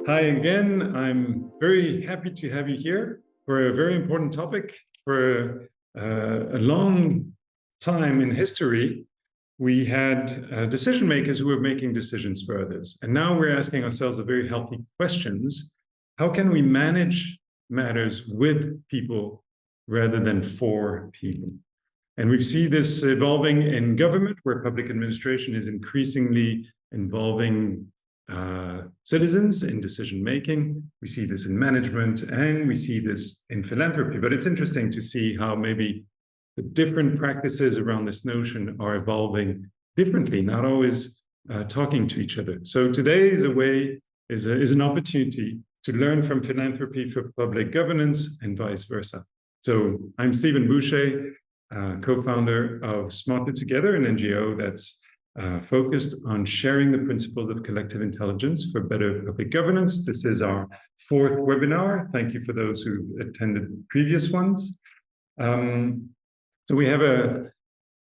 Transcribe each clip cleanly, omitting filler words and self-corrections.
Hi again. I'm very happy to have you here for a very important topic. For a long time in history, we had decision makers who were making decisions for others. And now we're asking ourselves a very healthy questions. How can we manage matters with people rather than for people? And we see this evolving in government, where public administration is increasingly involving citizens in decision-making. We see this in management, and we see this in philanthropy. But it's interesting to see how maybe the different practices around this notion are evolving differently, not always talking to each other. So today is an opportunity to learn from philanthropy for public governance and vice versa. So I'm Stephen Boucher, co-founder of Smarter Together, an NGO that's focused on sharing the principles of collective intelligence for better public governance. This is our fourth webinar. Thank you for those who attended previous ones. So we have a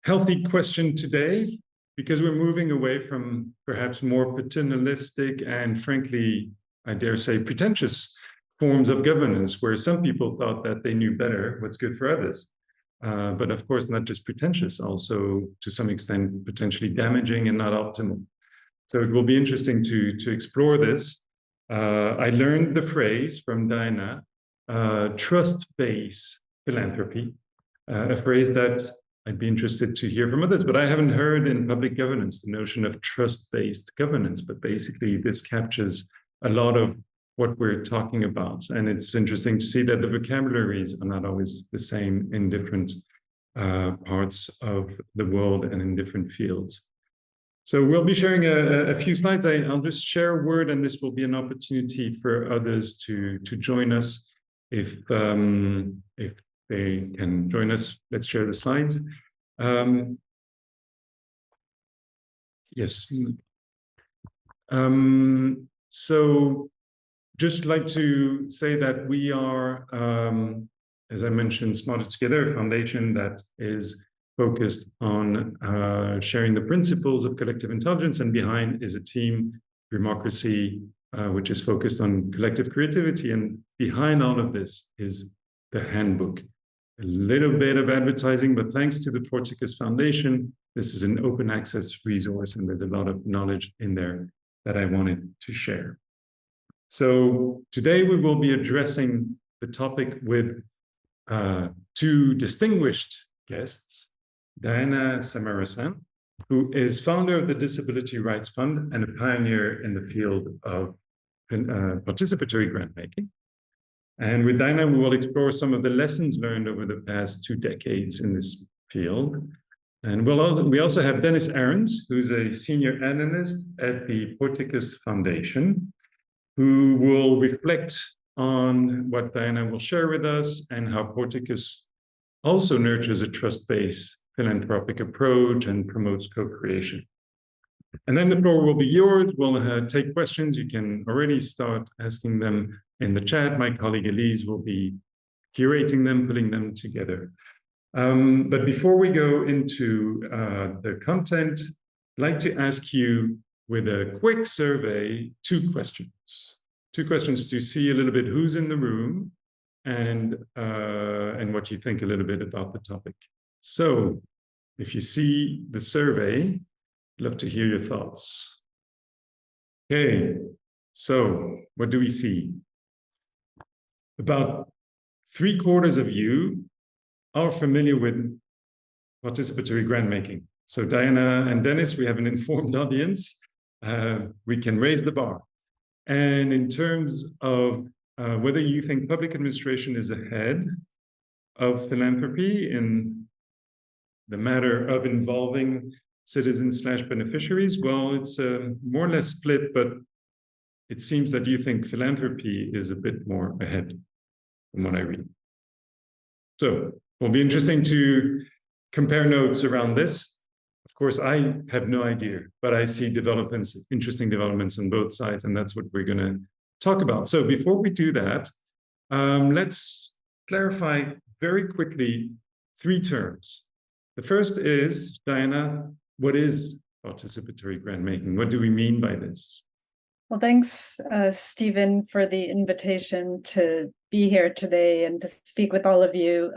healthy question today, because we're moving away from perhaps more paternalistic and, frankly, I dare say, pretentious forms of governance, where some people thought that they knew better what's good for others. But of course, not just pretentious, also to some extent potentially damaging and not optimal. So it will be interesting to explore this. I learned the phrase from Diana, trust-based philanthropy, a phrase that I'd be interested to hear from others, but I haven't heard in public governance the notion of trust-based governance. But basically, this captures a lot of what we're talking about. And it's interesting to see that the vocabularies are not always the same in different parts of the world and in different fields. So we'll be sharing a few slides. I'll just share a word, and this will be an opportunity for others to join us if they can join us. Let's share the slides. Yes. So just like to say that we are, as I mentioned, Smarter Together, a foundation that is focused on sharing the principles of collective intelligence, and behind is a team, democracy, which is focused on collective creativity. And behind all of this is the handbook. A little bit of advertising, but thanks to the Porticus Foundation, this is an open access resource, and there's a lot of knowledge in there that I wanted to share. So today we will be addressing the topic with two distinguished guests, Diana Samarasan, who is founder of the Disability Rights Fund and a pioneer in the field of participatory grant making. And with Diana, we will explore some of the lessons learned over the past 2 decades in this field. And we also have Dennis Ahrens, who's a senior analyst at the Porticus Foundation, who will reflect on what Diana will share with us and how Porticus also nurtures a trust-based philanthropic approach and promotes co-creation. And then the floor will be yours. We'll take questions. You can already start asking them in the chat. My colleague Elise will be curating them, putting them together. But before we go into the content, I'd like to ask you, with a quick survey, 2 questions. 2 questions to see a little bit who's in the room and what you think a little bit about the topic. So if you see the survey, I'd love to hear your thoughts. Okay, so what do we see? About 3/4 of you are familiar with participatory grant making. So Diana and Dennis, we have an informed audience. We can raise the bar. And in terms of whether you think public administration is ahead of philanthropy in the matter of involving citizens/beneficiaries, well, it's more or less split, but it seems that you think philanthropy is a bit more ahead from what I read. So it'll be interesting to compare notes around this. Of course, I have no idea, but I see developments, interesting developments on both sides, and that's what we're going to talk about. So before we do that, let's clarify very quickly 3 terms. The first is, Diana, what is participatory grant making? What do we mean by this? Well, thanks, Stephen, for the invitation to be here today and to speak with all of you.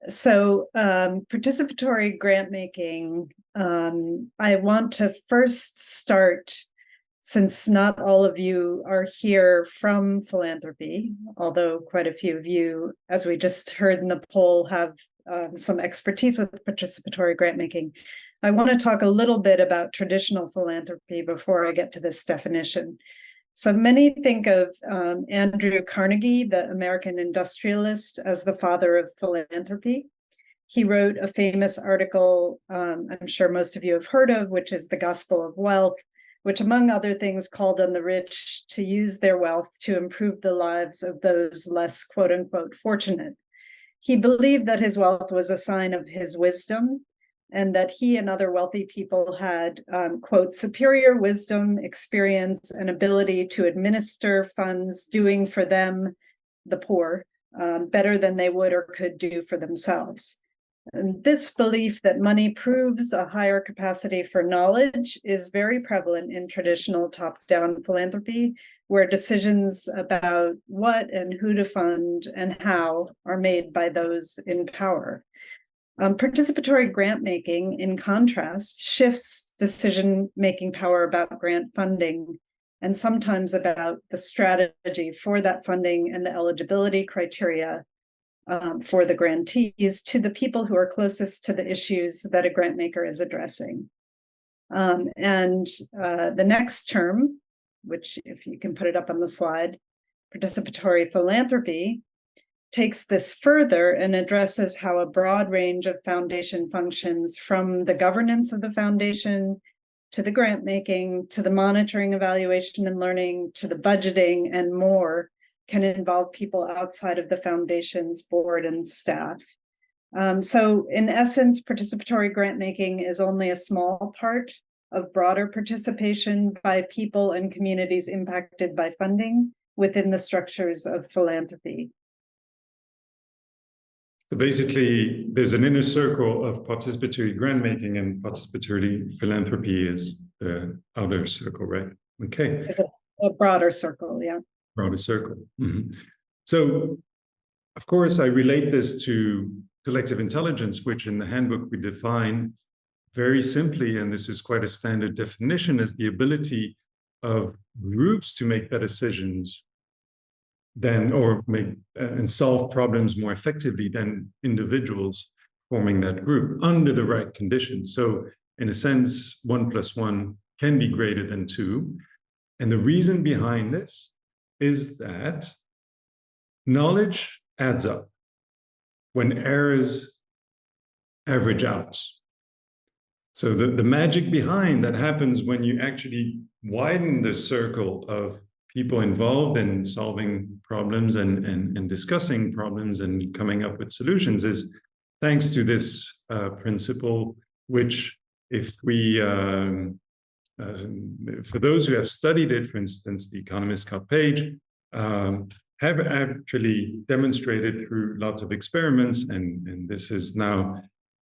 Participatory grant making, I want to first start, since not all of you are here from philanthropy, although quite a few of you, as we just heard in the poll, have some expertise with participatory grant making. I want to talk a little bit about traditional philanthropy before I get to this definition. So many think of Andrew Carnegie, the American industrialist, as the father of philanthropy. He wrote a famous article, I'm sure most of you have heard of, which is The Gospel of Wealth, which among other things called on the rich to use their wealth to improve the lives of those less quote unquote fortunate. He believed that his wealth was a sign of his wisdom and that he and other wealthy people had, quote, superior wisdom, experience, and ability to administer funds, doing for them, the poor, better than they would or could do for themselves. And this belief that money proves a higher capacity for knowledge is very prevalent in traditional top-down philanthropy, where decisions about what and who to fund and how are made by those in power. Participatory grant making, in contrast, shifts decision-making power about grant funding and sometimes about the strategy for that funding and the eligibility criteria for the grantees to the people who are closest to the issues that a grant maker is addressing. The next term, which if you can put it up on the slide, participatory philanthropy, takes this further and addresses how a broad range of foundation functions, from the governance of the foundation to the grant making, to the monitoring, evaluation, and learning, to the budgeting and more, can involve people outside of the foundation's board and staff. So in essence, participatory grant making is only a small part of broader participation by people and communities impacted by funding within the structures of philanthropy. So basically, there's an inner circle of participatory grant making, and participatory philanthropy is the outer circle, right? Okay. It's a broader circle, yeah. Broader circle. Mm-hmm. So, of course, I relate this to collective intelligence, which in the handbook we define very simply, and this is quite a standard definition, as the ability of groups to make better decisions than, or make and solve problems more effectively than individuals forming that group under the right conditions. So, in a sense, 1 + 1 can be greater than 2. And the reason behind this is that knowledge adds up when errors average out. So the magic behind that happens when you actually widen the circle of people involved in solving problems and discussing problems and coming up with solutions is thanks to this principle, which if we for those who have studied it, for instance, the economist Scott Page, have actually demonstrated through lots of experiments, and this is now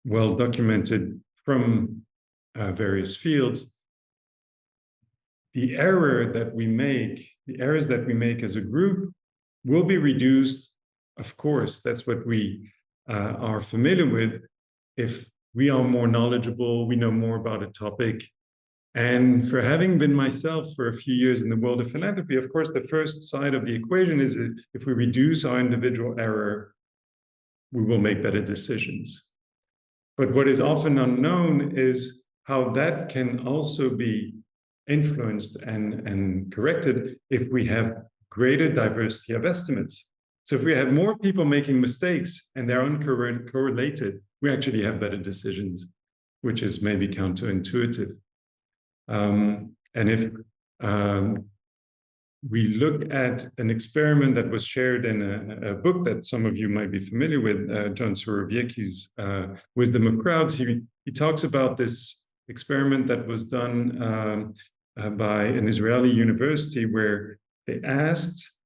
well documented from various fields. The errors that we make as a group will be reduced. Of course, that's what we are familiar with. If we are more knowledgeable, we know more about a topic. And for having been myself for a few years in the world of philanthropy, of course, the first side of the equation is that if we reduce our individual error, we will make better decisions. But what is often unknown is how that can also be influenced and corrected if we have greater diversity of estimates. So if we have more people making mistakes and they're uncorrelated, we actually have better decisions, which is maybe counterintuitive. And if we look at an experiment that was shared in a book that some of you might be familiar with, John Surowiecki's Wisdom of Crowds, he talks about this experiment that was done by an Israeli university where they asked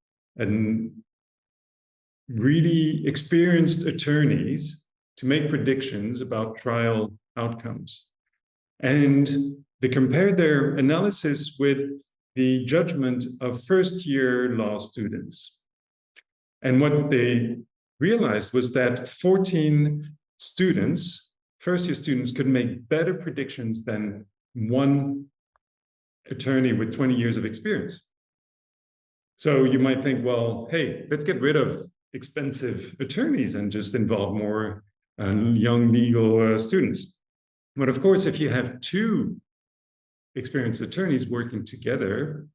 really experienced attorneys to make predictions about trial outcomes. And they compared their analysis with the judgment of first-year law students. And what they realized was that 14 students, first-year students, could make better predictions than one attorney with 20 years of experience. So you might think, well, hey, let's get rid of expensive attorneys and just involve more young legal students. But of course, if you have two experienced attorneys working together,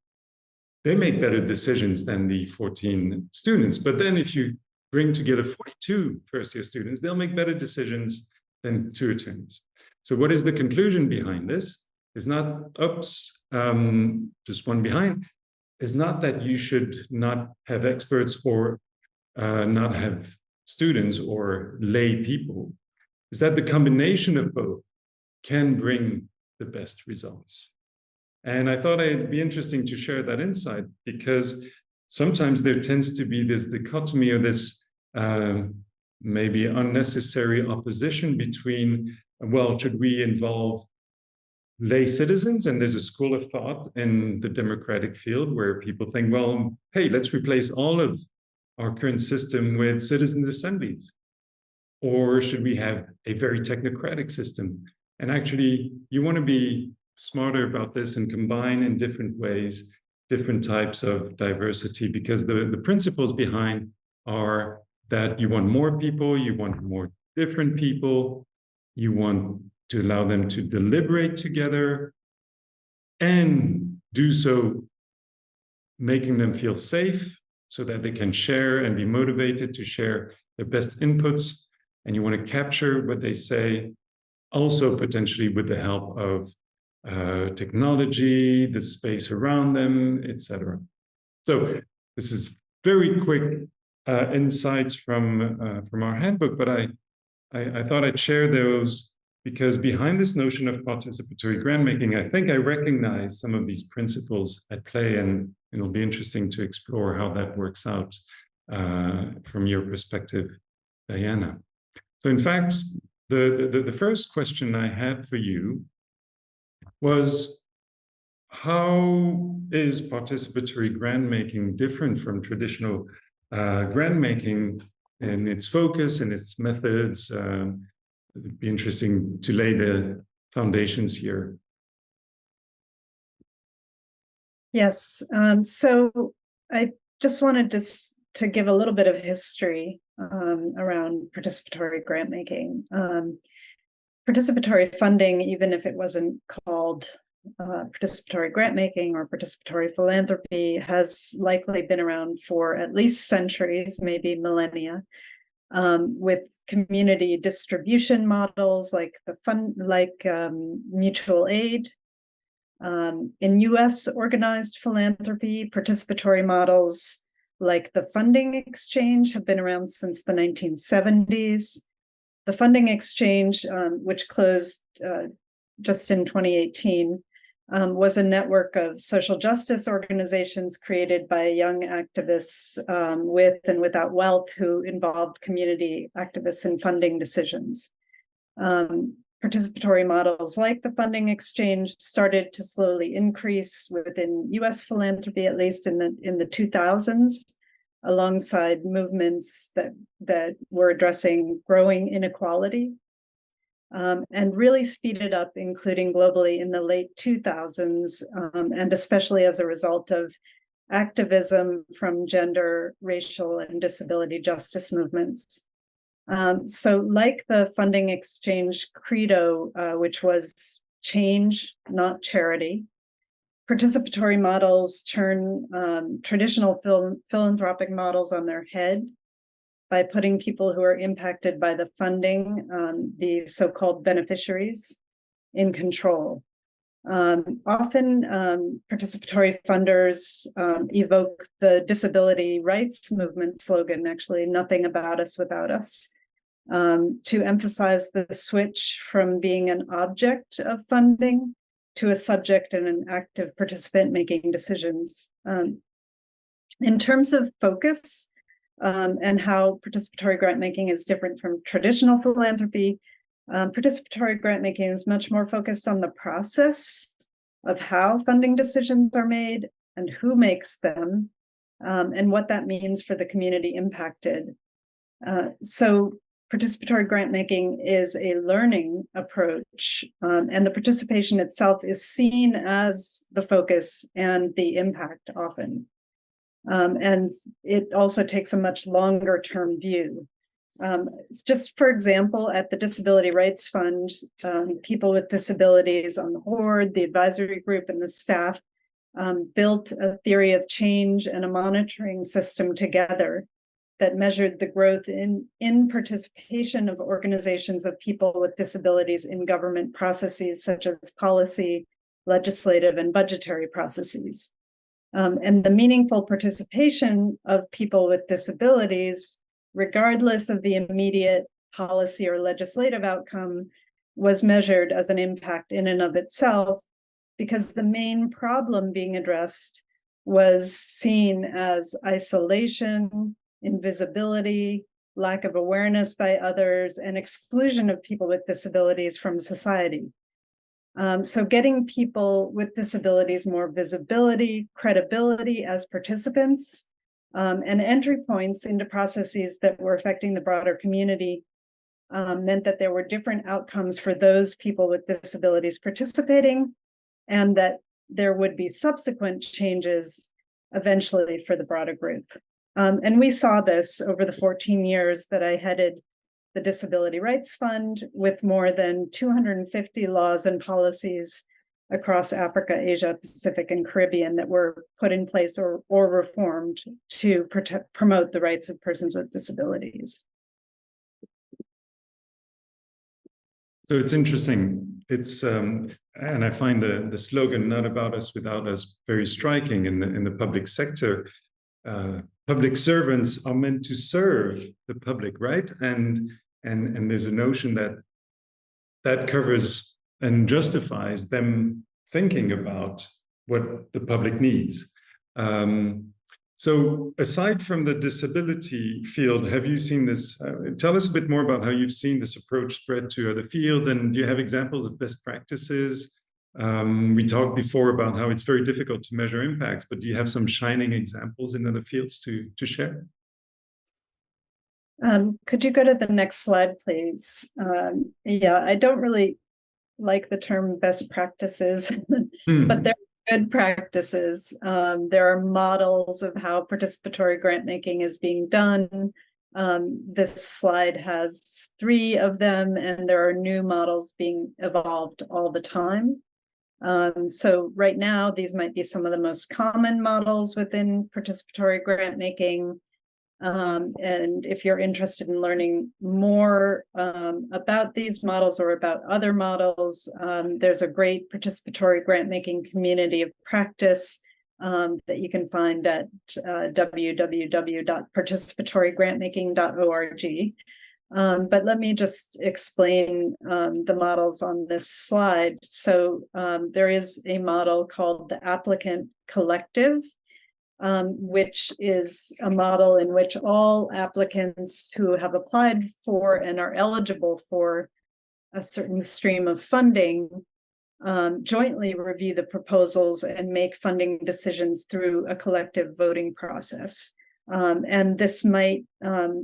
they make better decisions than the 14 students. But then if you bring together 42 first-year students, they'll make better decisions than two attorneys. So what is the conclusion behind this? It's not, just one behind, is not that you should not have experts or not have students or lay people. Is that the combination of both can bring the best results. And I thought it'd be interesting to share that insight, because sometimes there tends to be this dichotomy or this maybe unnecessary opposition between, well, should we involve lay citizens? And there's a school of thought in the democratic field where people think, well, hey, let's replace all of our current system with citizens' assemblies. Or should we have a very technocratic system? And actually, you want to be smarter about this and combine in different ways, different types of diversity, because the principles behind are that you want more people, you want more different people, you want to allow them to deliberate together and do so making them feel safe so that they can share and be motivated to share their best inputs. And you want to capture what they say, also potentially with the help of technology, the space around them, etc. So this is very quick insights from our handbook, but I thought I'd share those because behind this notion of participatory grant making, I think I recognize some of these principles at play, and it'll be interesting to explore how that works out from your perspective, Diana. So in fact, the first question I had for you was, how is participatory grant making different from traditional grant making in its focus and its methods? It'd be interesting to lay the foundations here. Yes, so I just wanted to give a little bit of history around participatory grant making. Participatory funding, even if it wasn't called participatory grant making or participatory philanthropy, has likely been around for at least centuries, maybe millennia, with community distribution models like mutual aid. In U.S. organized philanthropy, participatory models like the funding exchange have been around since the 1970s. The funding exchange, which closed just in 2018, was a network of social justice organizations created by young activists with and without wealth who involved community activists in funding decisions. Participatory models like the funding exchange started to slowly increase within U.S. philanthropy, at least in the 2000s, alongside movements that were addressing growing inequality, and really speeded up, including globally in the late 2000s, and especially as a result of activism from gender, racial, and disability justice movements. So like the funding exchange credo, which was change, not charity, participatory models turn traditional philanthropic models on their head by putting people who are impacted by the funding, the so-called beneficiaries, in control. Often participatory funders evoke the disability rights movement slogan, actually, nothing about us without us, to emphasize the switch from being an object of funding to a subject and an active participant making decisions. In terms of focus, and how participatory grant making is different from traditional philanthropy. Participatory grant making is much more focused on the process of how funding decisions are made and who makes them, and what that means for the community impacted. So participatory grant making is a learning approach, and the participation itself is seen as the focus and the impact often. And it also takes a much longer term view. Just for example, at the Disability Rights Fund, people with disabilities on the board, the advisory group, and the staff built a theory of change and a monitoring system together that measured the growth in participation of organizations of people with disabilities in government processes such as policy, legislative, and budgetary processes. And the meaningful participation of people with disabilities, regardless of the immediate policy or legislative outcome, was measured as an impact in and of itself, because the main problem being addressed was seen as isolation, invisibility, lack of awareness by others, and exclusion of people with disabilities from society. So getting people with disabilities more visibility, credibility as participants, and entry points into processes that were affecting the broader community meant that there were different outcomes for those people with disabilities participating, and that there would be subsequent changes eventually for the broader group. And we saw this over the 14 years that I headed the Disability Rights Fund, with more than 250 laws and policies across Africa, Asia, Pacific, and Caribbean that were put in place or reformed to promote the rights of persons with disabilities. So it's interesting. It's and I find the slogan "Not about us, without us" very striking in the public sector. Public servants are meant to serve the public, right? And there's a notion that covers and justifies them thinking about what the public needs. So aside from the disability field, have you seen this? Tell us a bit more about how you've seen this approach spread to other fields, and do you have examples of best practices? We talked before about how it's very difficult to measure impacts, but do you have some shining examples in other fields to share? Could you go to the next slide, please? Yeah, I don't really like the term best practices, but they're good practices. There are models of how participatory grant making is being done. This slide has 3 of them, and there are new models being evolved all the time. So right now, these might be some of the most common models within participatory grant making. And if you're interested in learning more about these models or about other models, there's a great participatory grant making community of practice that you can find at www.participatoryggrantmaking.org. But let me just explain the models on this slide. So there is a model called the Applicant Collective, which is a model in which all applicants who have applied for and are eligible for a certain stream of funding jointly review the proposals and make funding decisions through a collective voting process. And this might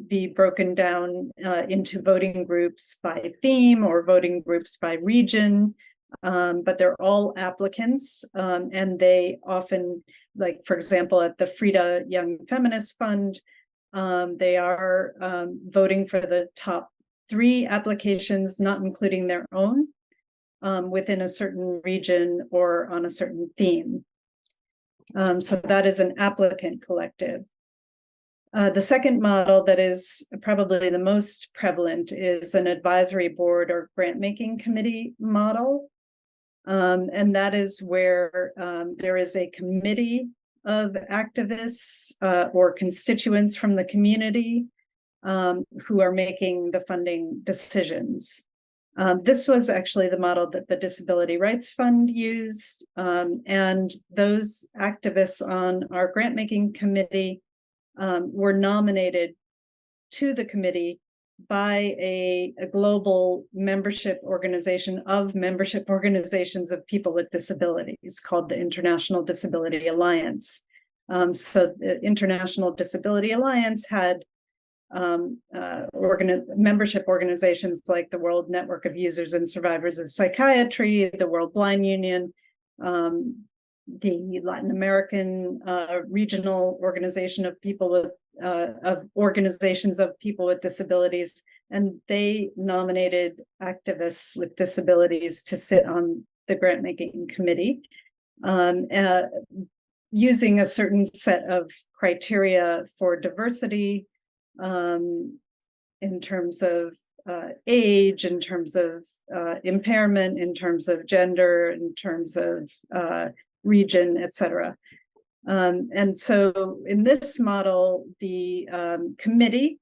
be broken down into voting groups by theme or voting groups by region. But they're all applicants, and they often, like, for example, at the Frida Young Feminist Fund, they are voting for the top 3 applications, not including their own, within a certain region or on a certain theme. So that is an applicant collective. The second model that is probably the most prevalent is an advisory board or grant-making committee model. And that is where there is a committee of activists or constituents from the community who are making the funding decisions. This was actually the model that the Disability Rights Fund used, and those activists on our grant-making committee were nominated to the committee by a global membership organizations of people with disabilities called the International Disability Alliance. So the International Disability Alliance had membership organizations like the World Network of Users and Survivors of Psychiatry, the World Blind Union, the Latin American Regional Organization of People with Organizations of People with Disabilities, and they nominated activists with disabilities to sit on the grant-making committee, using a certain set of criteria for diversity, in terms of age, in terms of impairment, in terms of gender, in terms of region, etc. And so in this model, the committee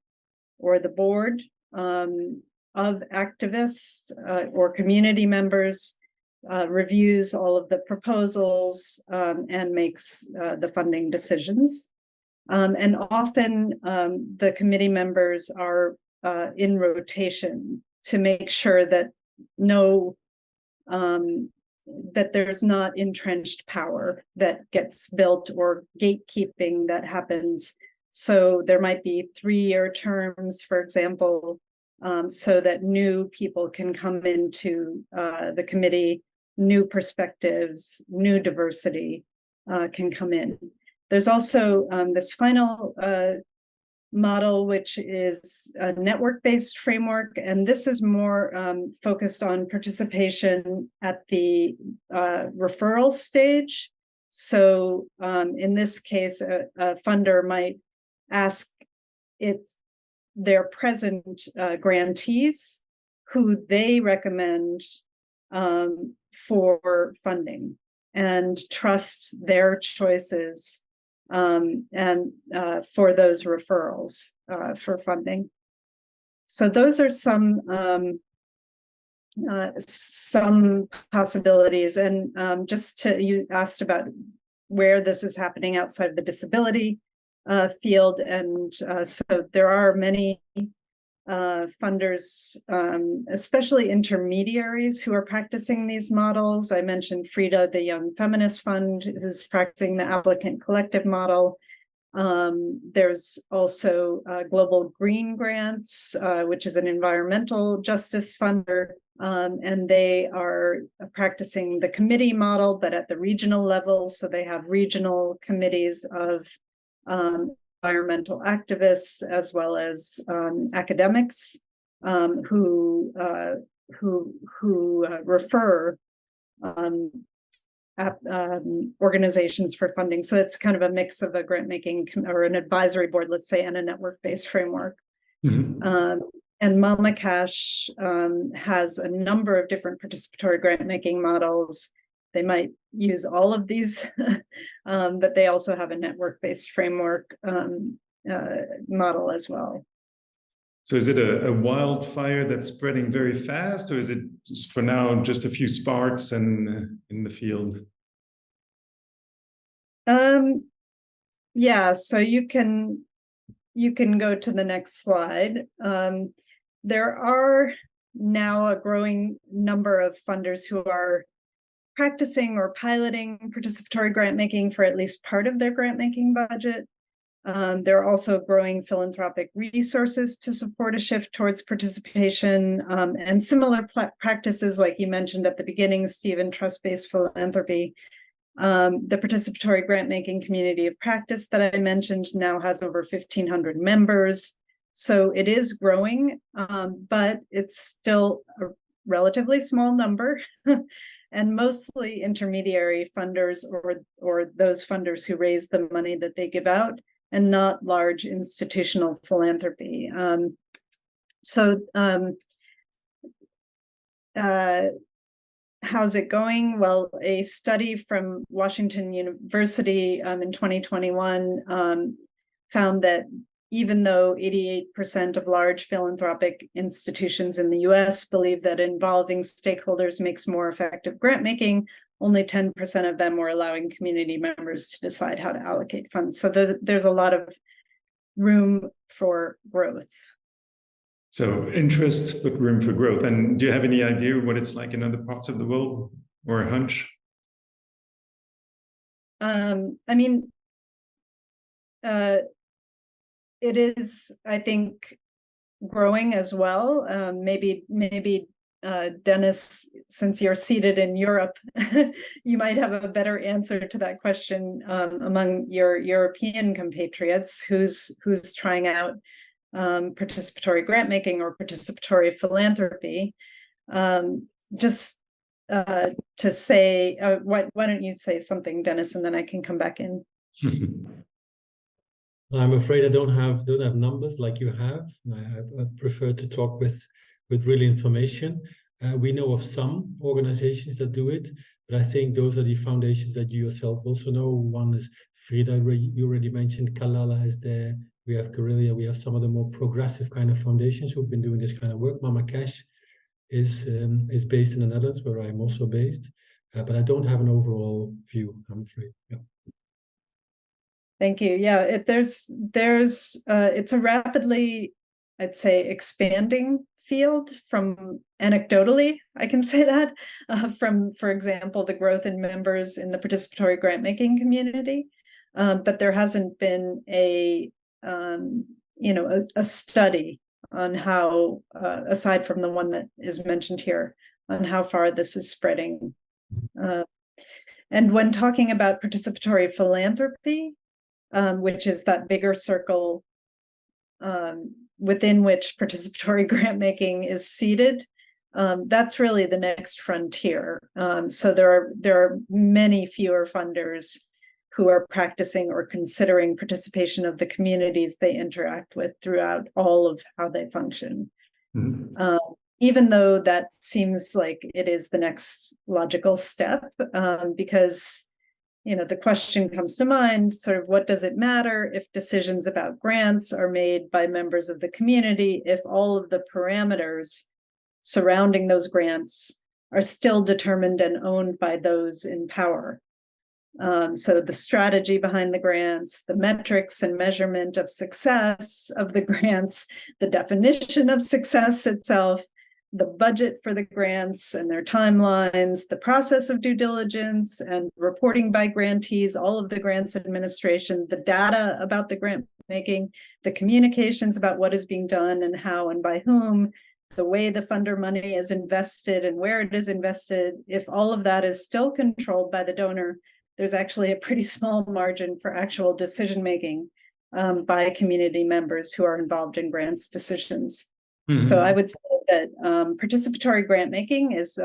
or the board of activists or community members reviews all of the proposals and makes the funding decisions. And often the committee members are in rotation to make sure that that there's not entrenched power that gets built or gatekeeping that happens. So there might be 3-year terms, for example, so that new people can come into the committee, new perspectives, new diversity can come in. There's also this final model, which is a network-based framework, and this is more focused on participation at the referral stage. So in this case, a funder might ask their present grantees who they recommend for funding and trust their choices and for those referrals for funding. So those are some possibilities. And you asked about where this is happening outside of the disability field. And so there are many funders, especially intermediaries who are practicing these models. I mentioned Frida, the Young Feminist Fund, who's practicing the applicant collective model. There's also Global Green Grants, which is an environmental justice funder, and they are practicing the committee model, but at the regional level. So they have regional committees of environmental activists as well as academics who refer organizations for funding. So it's kind of a mix of a grant making or an advisory board, let's say, and a network-based framework. Mm-hmm. And Mama Cash has a number of different participatory grant making models. They might use all of these, but they also have a network-based framework model as well. So is it a wildfire that's spreading very fast, or is it just for now just a few sparks in the field? Yeah, so you can go to the next slide. There are now a growing number of funders who are practicing or piloting participatory grant making for at least part of their grant making budget. There are also growing philanthropic resources to support a shift towards participation, and similar practices, like you mentioned at the beginning, Stephen, trust-based philanthropy. The participatory grant making community of practice that I mentioned now has over 1,500 members. So it is growing, but it's still a relatively small number. And mostly intermediary funders or those funders who raise the money that they give out, and not large institutional philanthropy. How's it going? Well, a study from Washington University in 2021 found that even though 88% of large philanthropic institutions in the US believe that involving stakeholders makes more effective grant making, only 10% of them were allowing community members to decide how to allocate funds. So there's a lot of room for growth. So interest, but room for growth. And do you have any idea what it's like in other parts of the world, or a hunch? I mean, it is, I think, growing as well. Maybe Dennis, since you're seated in Europe, you might have a better answer to that question among your European compatriots who's trying out participatory grant making or participatory philanthropy. Just to say, why don't you say something, Dennis, and then I can come back in. I'm afraid I don't have numbers like you have. I prefer to talk with real information. We know of some organizations that do it, but I think those are the foundations that you yourself also know. One is Frida, you already mentioned. Kalala is there. We have Guerrilla. We have some of the more progressive kind of foundations who've been doing this kind of work. Mama Cash is based in the Netherlands, where I'm also based, but I don't have an overall view, I'm afraid. Yeah. Thank you. Yeah, it's a rapidly, I'd say, expanding field. From anecdotally, I can say that from, for example, the growth in members in the participatory grant making community, but there hasn't been a study on how, aside from the one that is mentioned here, on how far this is spreading. And when talking about participatory philanthropy, which is that bigger circle within which participatory grant making is seated, that's really the next frontier. So there are many fewer funders who are practicing or considering participation of the communities they interact with throughout all of how they function. Mm-hmm. Even though that seems like it is the next logical step, because the question comes to mind, sort of, what does it matter if decisions about grants are made by members of the community if all of the parameters surrounding those grants are still determined and owned by those in power? So the strategy behind the grants, the metrics and measurement of success of the grants, the definition of success itself, the budget for the grants and their timelines, the process of due diligence and reporting by grantees, all of the grants administration, the data about the grant making, the communications about what is being done and how and by whom, the way the funder money is invested and where it is invested. If all of that is still controlled by the donor, there's actually a pretty small margin for actual decision making by community members who are involved in grants decisions. Mm-hmm. So I would say that participatory grant making is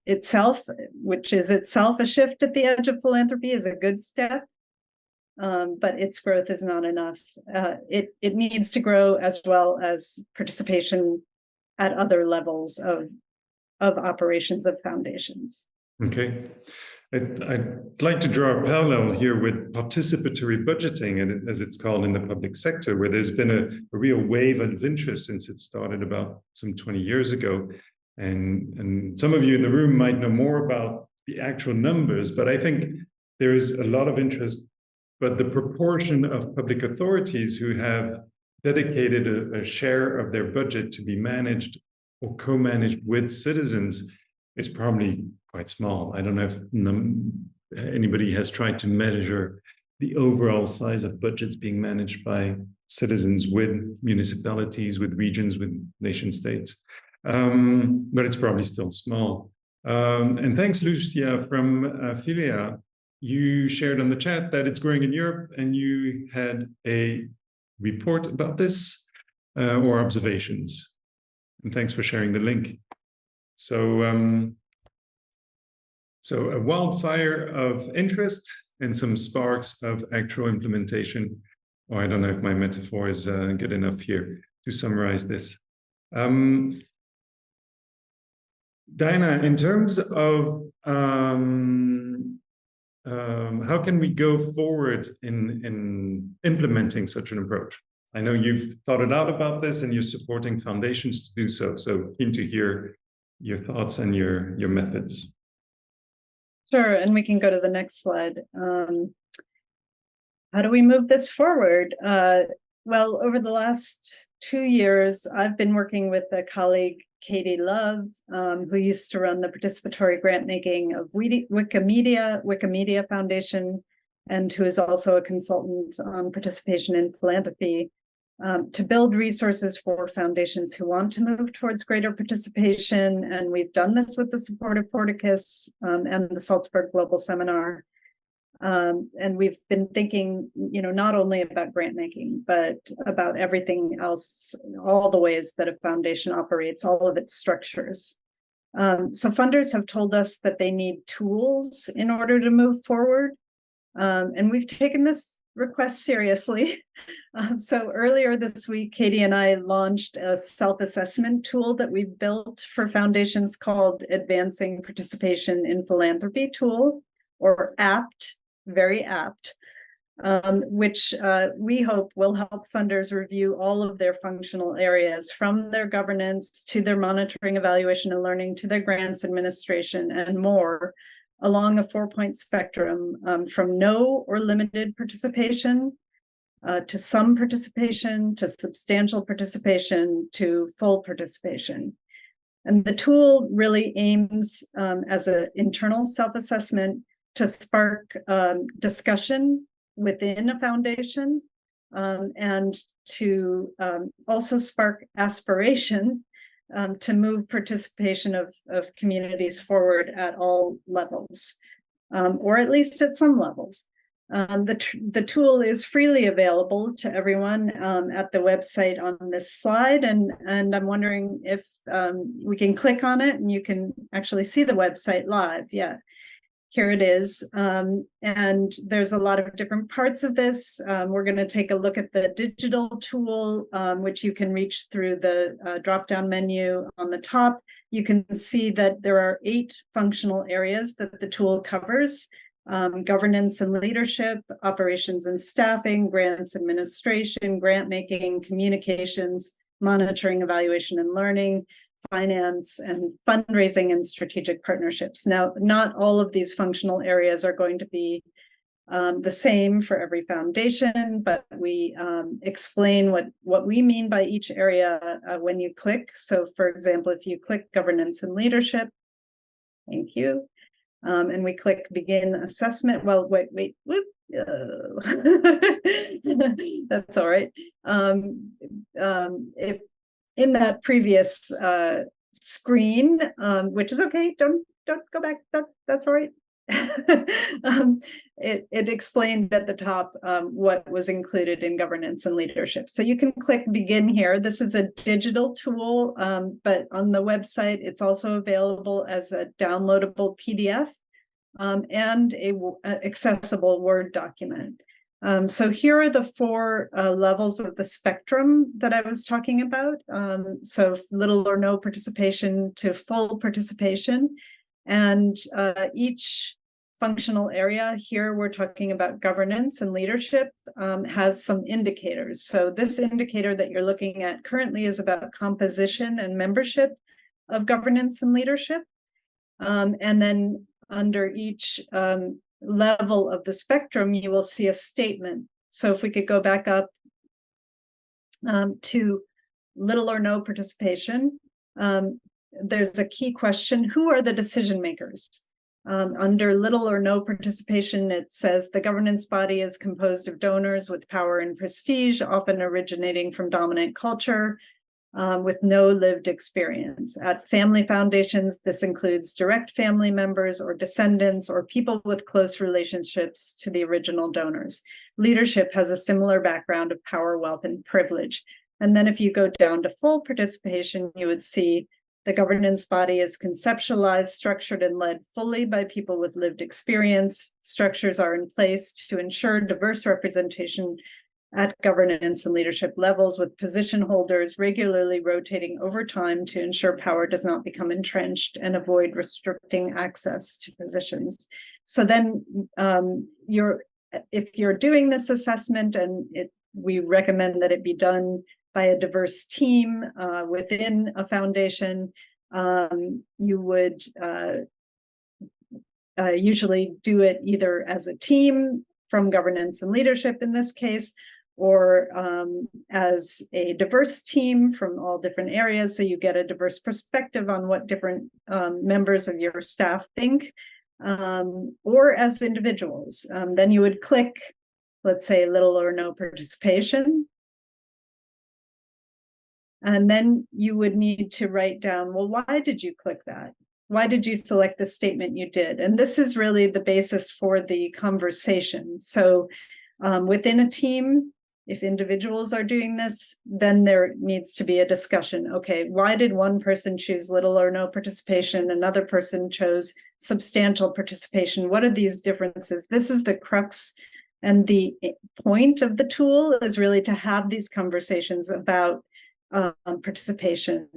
itself, which is itself a shift at the edge of philanthropy, is a good step, but its growth is not enough. It needs to grow as well as participation at other levels of operations of foundations. Okay. I'd like to draw a parallel here with participatory budgeting, as it's called in the public sector, where there's been a real wave of interest since it started about some 20 years ago. And some of you in the room might know more about the actual numbers, but I think there is a lot of interest. But the proportion of public authorities who have dedicated a share of their budget to be managed or co-managed with citizens is probably quite small. I don't know if anybody has tried to measure the overall size of budgets being managed by citizens with municipalities, with regions, with nation states. But it's probably still small. And thanks, Lucia from Philia. You shared on the chat that it's growing in Europe, and you had a report about this or observations. And thanks for sharing the link. So a wildfire of interest and some sparks of actual implementation. Or I don't know if my metaphor is good enough here to summarize this. Diana, in terms of how can we go forward in implementing such an approach? I know you've thought it out about this and you're supporting foundations to do so. So keen to hear your thoughts and your methods. Sure, and we can go to the next slide. How do we move this forward? Well, over the last 2 years, I've been working with a colleague, Katie Love, who used to run the participatory grant making of Wikimedia Foundation, and who is also a consultant on participation in philanthropy, to build resources for foundations who want to move towards greater participation. And we've done this with the support of Porticus and the Salzburg Global Seminar. And we've been thinking, not only about grant making, but about everything else, all the ways that a foundation operates, all of its structures. So funders have told us that they need tools in order to move forward. And we've taken this request seriously. So earlier this week, Katie and I launched a self-assessment tool that we've built for foundations called Advancing Participation in Philanthropy Tool, or APT, very apt, which we hope will help funders review all of their functional areas, from their governance to their monitoring, evaluation, and learning, to their grants administration and more, along a 4-point spectrum, from no or limited participation to some participation, to substantial participation, to full participation. And the tool really aims as an internal self-assessment to spark discussion within a foundation, and to also spark aspiration to move participation of communities forward at all levels, or at least at some levels. The tool is freely available to everyone at the website on this slide, and I'm wondering if we can click on it and you can actually see the website live. Yeah, here it is. And there's a lot of different parts of this. We're going to take a look at the digital tool, which you can reach through the drop-down menu on the top. You can see that there are 8 functional areas that the tool covers: governance and leadership, operations and staffing, grants administration, grant making, communications, monitoring, evaluation, and learning, finance, and fundraising and strategic partnerships. Now, not all of these functional areas are going to be the same for every foundation, but we explain what we mean by each area when you click. So, for example, if you click governance and leadership, thank you, and we click begin assessment. Well, wait, whoop. That's all right. If in that previous screen, which is okay, don't go back. That's all right. It explained at the top what was included in governance and leadership. So you can click begin here. This is a digital tool, but on the website, it's also available as a downloadable PDF and a accessible Word document. So here are the 4 levels of the spectrum that I was talking about. So little or no participation to full participation. And each functional area, here we're talking about governance and leadership, has some indicators. So this indicator that you're looking at currently is about composition and membership of governance and leadership. And then under each level of the spectrum, you will see a statement. So if we could go back up to little or no participation, there's a key question: who are the decision makers? Under little or no participation, it says the governance body is composed of donors with power and prestige, often originating from dominant culture, with no lived experience. At family foundations, this includes direct family members or descendants or people with close relationships to the original donors. Leadership has a similar background of power, wealth, and privilege. And then if you go down to full participation, you would see the governance body is conceptualized, structured, and led fully by people with lived experience. Structures are in place to ensure diverse representation at governance and leadership levels, with position holders regularly rotating over time to ensure power does not become entrenched and avoid restricting access to positions. So then if you're doing this assessment, and we recommend that it be done by a diverse team within a foundation, you would usually do it either as a team from governance and leadership in this case, or as a diverse team from all different areas, so you get a diverse perspective on what different members of your staff think, or as individuals. Then you would click, let's say, little or no participation. And then you would need to write down, well, why did you click that? Why did you select the statement you did? And this is really the basis for the conversation. So within a team, if individuals are doing this, then there needs to be a discussion. Okay, why did one person choose little or no participation? Another person chose substantial participation. What are these differences? This is the crux and the point of the tool, is really to have these conversations about participation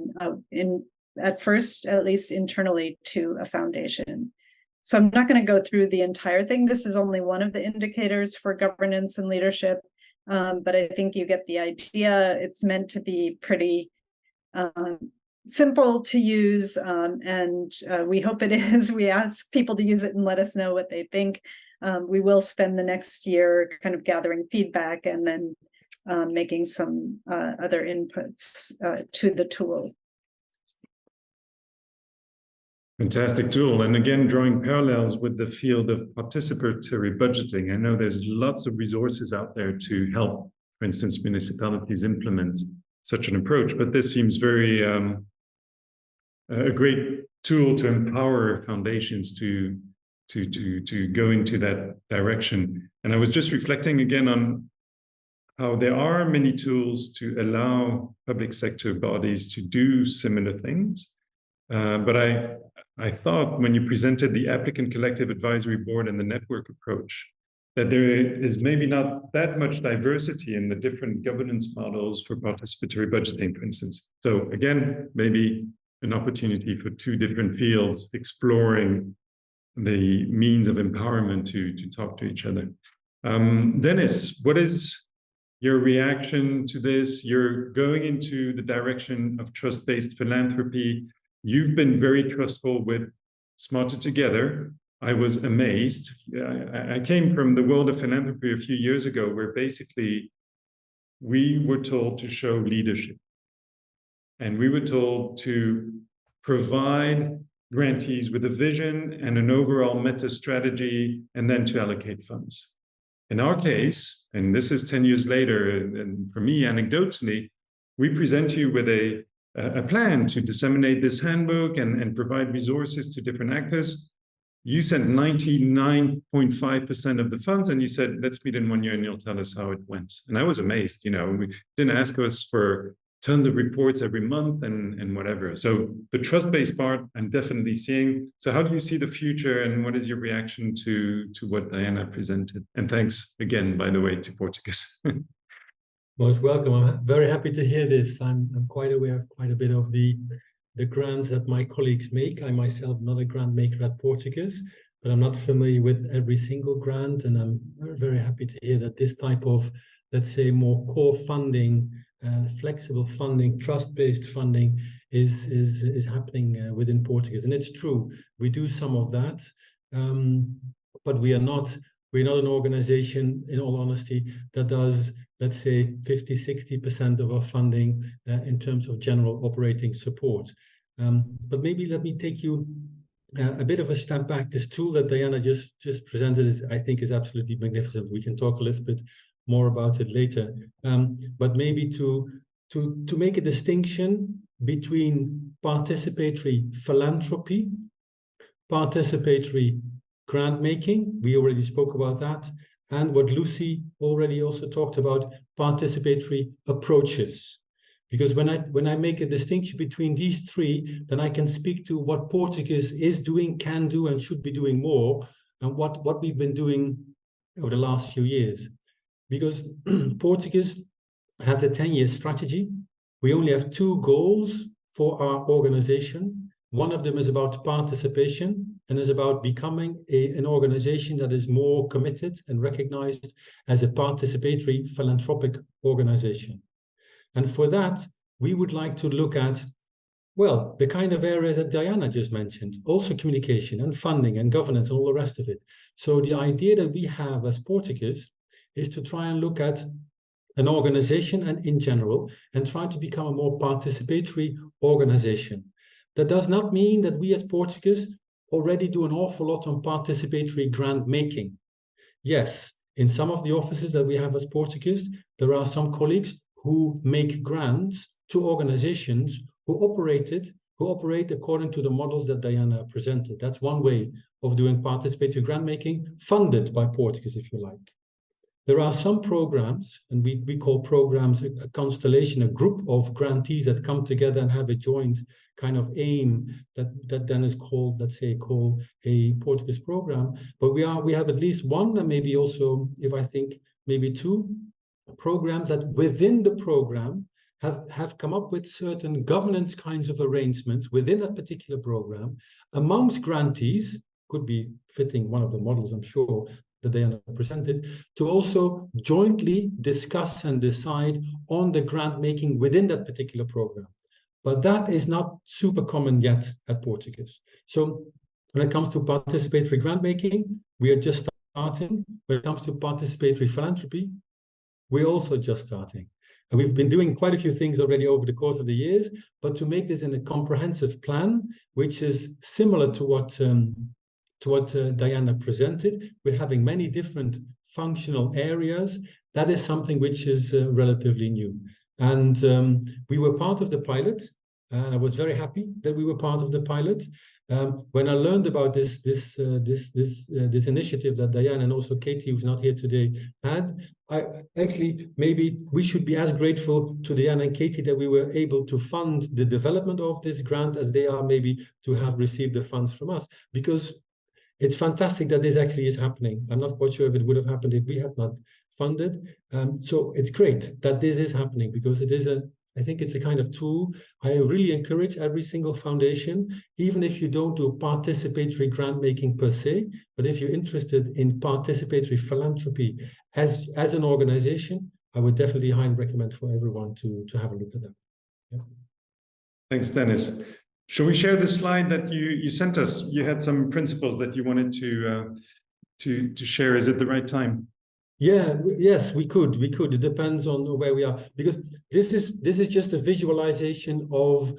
at first, at least internally to a foundation. So I'm not going to go through the entire thing. This is only one of the indicators for governance and leadership, but I think you get the idea. It's meant to be pretty simple to use, and we hope it is. We ask people to use it and let us know what they think. We will spend the next year kind of gathering feedback and then making some other inputs to the tool. Fantastic tool. And again, drawing parallels with the field of participatory budgeting. I know there's lots of resources out there to help, for instance, municipalities implement such an approach, but this seems very a great tool to empower foundations to go into that direction. And I was just reflecting again on how there are many tools to allow public sector bodies to do similar things. But I thought when you presented the applicant collective advisory board and the network approach, that there is maybe not that much diversity in the different governance models for participatory budgeting, for instance. So again, maybe an opportunity for two different fields exploring the means of empowerment to talk to each other. Dennis, what is your reaction to this? You're going into the direction of trust-based philanthropy. You've been very trustful with Smarter Together. I was amazed. I came from the world of philanthropy a few years ago, where basically we were told to show leadership. And we were told to provide grantees with a vision and an overall meta strategy, and then to allocate funds. In our case, and this is 10 years later, and for me, anecdotally, we present you with a plan to disseminate this handbook and provide resources to different actors. You sent 99.5% of the funds, and you said, let's meet in 1 year and you'll tell us how it went. And I was amazed, we didn't ask us for tons of reports every month and whatever. So the trust-based part, I'm definitely seeing. So how do you see the future, and what is your reaction to what Diana presented? And thanks again, by the way, to Portuguese. Most welcome. I'm very happy to hear this. I'm quite aware of quite a bit of the grants that my colleagues make. I myself not a grant maker at Portuguese, but I'm not familiar with every single grant. And I'm very happy to hear that this type of, let's say, more core funding, flexible funding, trust-based funding is happening within Portuguese. And it's true, we do some of that, but we're not an organization, in all honesty, that does, let's say, 50-60% of our funding in terms of general operating support. But maybe let me take you a bit of a step back. This tool that Diana just presented I think is absolutely magnificent. We can talk a little bit more about it later. But maybe to make a distinction between participatory philanthropy, participatory grant making, we already spoke about that, and what Lucy already also talked about, participatory approaches. Because when I make a distinction between these three, then I can speak to what Portuguese is doing, can do, and should be doing more, and what we've been doing over the last few years. Because Portuguese has a 10-year strategy. We only have 2 goals for our organization. One of them is about participation and is about becoming an organization that is more committed and recognized as a participatory philanthropic organization. And for that, we would like to look at, well, the kind of areas that Diana just mentioned, also communication and funding and governance and all the rest of it. So the idea that we have as Portuguese is to try and look at an organization and in general, and trying to become a more participatory organization. That does not mean that we as Portuguese already do an awful lot on participatory grant making. Yes, in some of the offices that we have as Portuguese, there are some colleagues who make grants to organizations who operate according to the models that Diana presented. That's one way of doing participatory grant making, funded by Portuguese, if you like. There are some programs, and we call programs a constellation, a group of grantees that come together and have a joint kind of aim that then is called, let's say, a Portuguese program. But we have at least one, and maybe also, if I think, maybe two programs that within the program have come up with certain governance kinds of arrangements within that particular program amongst grantees, could be fitting one of the models, I'm sure, that Diana presented, to also jointly discuss and decide on the grant making within that particular program. But that is not super common yet at Portuguese. So when it comes to participatory grant making, we are just starting. When it comes to participatory philanthropy, we're also just starting. And we've been doing quite a few things already over the course of the years, but to make this in a comprehensive plan, which is similar to what Diana presented, we're having many different functional areas. That is something which is relatively new. And we were part of the pilot. I was very happy that we were part of the pilot. When I learned about this initiative that Diana and also Katie, who's not here today, had, maybe we should be as grateful to Diana and Katie that we were able to fund the development of this grant as they are maybe to have received the funds from us, because it's fantastic that this actually is happening. I'm not quite sure if it would have happened if we had not funded. So it's great that this is happening, because I think it's a kind of tool. I really encourage every single foundation, even if you don't do participatory grant making per se, but if you're interested in participatory philanthropy as an organization, I would definitely highly recommend for everyone to have a look at that. Yeah. Thanks, Dennis. Shall we share the slide that you sent us? You had some principles that you wanted to share. Is it the right time? Yeah, yes, we could. It depends on where we are, because this is just a visualization of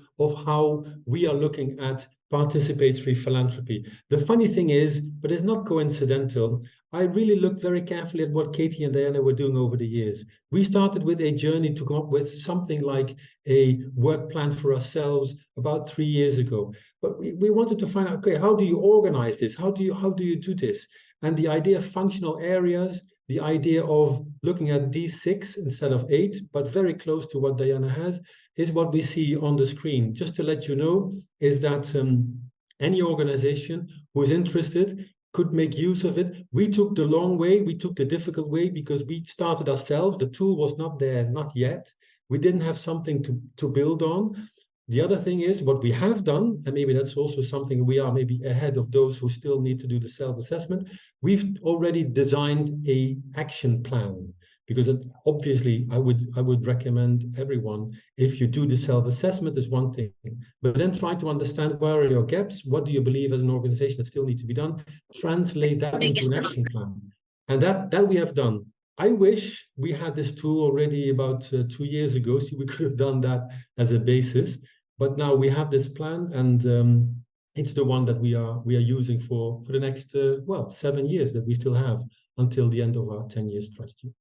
how we are looking at participatory philanthropy. The funny thing is, but it's not coincidental, I really looked very carefully at what Katie and Diana were doing over the years. We started with a journey to come up with something like a work plan for ourselves about 3 years ago. But we wanted to find out, okay, how do you organize this? How do you do this? And the idea of functional areas, the idea of looking at these 6 instead of 8, but very close to what Diana has, is what we see on the screen. Just to let you know, is that any organization who is interested could make use of it. We took the long way, we took the difficult way, because we started ourselves. The tool was not there, not yet. We didn't have something to build on. The other thing is what we have done, and maybe that's also something we are maybe ahead of those who still need to do the self-assessment. We've already designed an action plan, because obviously I would recommend everyone, if you do the self-assessment is one thing, but then try to understand where are your gaps, what do you believe as an organization that still need to be done, translate that into an action plan. And that we have done. I wish we had this tool already about 2 years ago, so we could have done that as a basis. But now we have this plan, and it's the one that we are using for the next 7 years that we still have until the end of our 10-year strategy.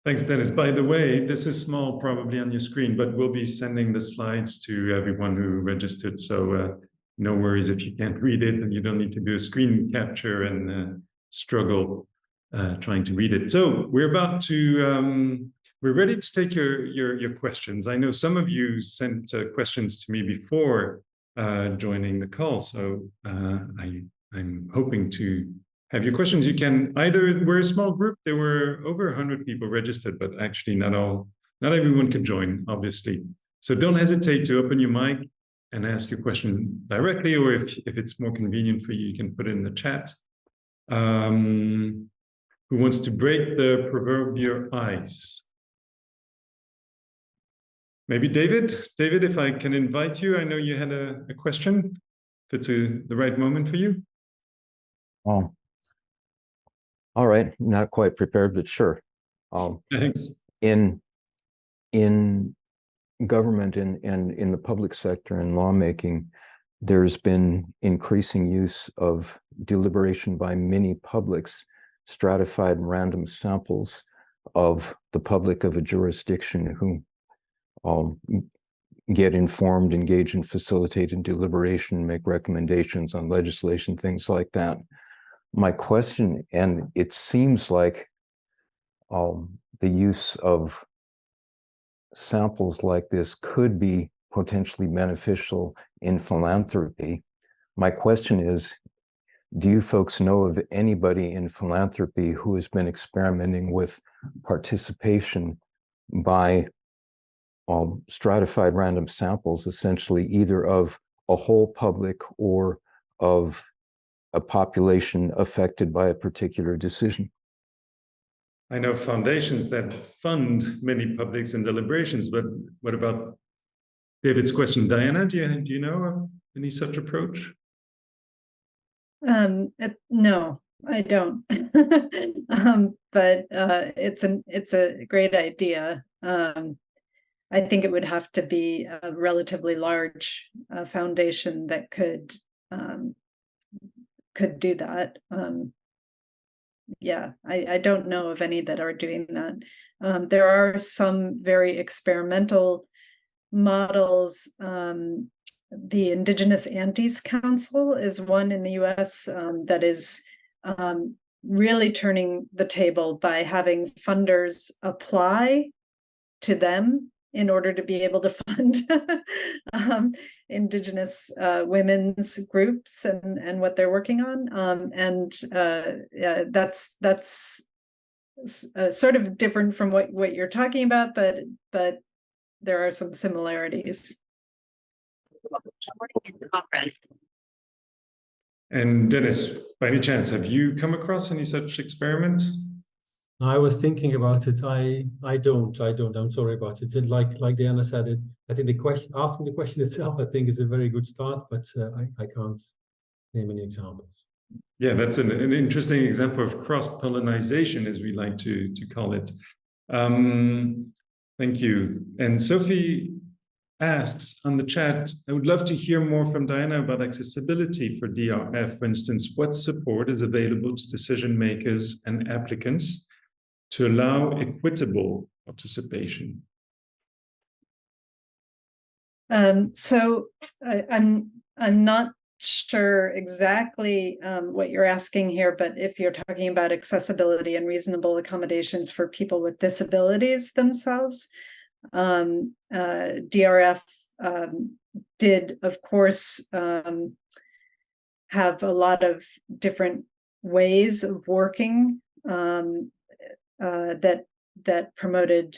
Thanks, Dennis. By the way, this is small probably on your screen, but we'll be sending the slides to everyone who registered. So no worries if you can't read it, and you don't need to do a screen capture and struggle trying to read it. So we're about to, we're ready to take your questions. I know some of you sent questions to me before joining the call. So I'm hoping to have your questions. You can either, we're a small group, there were over 100 people registered, but actually not everyone could join, obviously. So don't hesitate to open your mic and ask your question directly, or if it's more convenient for you, you can put it in the chat. Who wants to break the proverbial ice? Maybe David? David, if I can invite you, I know you had a question. If it's the right moment for you. Oh, all right. Not quite prepared, but sure. Thanks. in government and in the public sector and lawmaking, there's been increasing use of deliberation by many publics, stratified random samples of the public of a jurisdiction who get informed, engage in facilitated deliberation, make recommendations on legislation, things like that. My question, and it seems like the use of samples like this could be potentially beneficial in philanthropy. My question is, do you folks know of anybody in philanthropy who has been experimenting with participation by stratified random samples, essentially either of a whole public or of a population affected by a particular decision? I know foundations that fund many publics and deliberations, but what about David's question? Diana, do you know of any such approach? No, I don't. But it's a great idea. I think it would have to be a relatively large foundation that could do that. Yeah, I don't know of any that are doing that. There are some very experimental models. The Indigenous Andes Council is one in the US that is really turning the table by having funders apply to them in order to be able to fund Indigenous women's groups and what they're working on. Yeah, that's sort of different from what you're talking about, but there are some similarities. And Dennis, by any chance, have you come across any such experiment? I was thinking about it. I don't. I'm sorry about it. Like Diana said, I think asking the question itself, I think, is a very good start, but I can't name any examples. Yeah, that's an interesting example of cross-pollination, as we like to call it. Thank you. And Sophie asks on the chat, I would love to hear more from Diana about accessibility for DRF. For instance, what support is available to decision makers and applicants to allow equitable participation? So I'm not sure exactly what you're asking here, but if you're talking about accessibility and reasonable accommodations for people with disabilities themselves, DRF did, of course, have a lot of different ways of working that promoted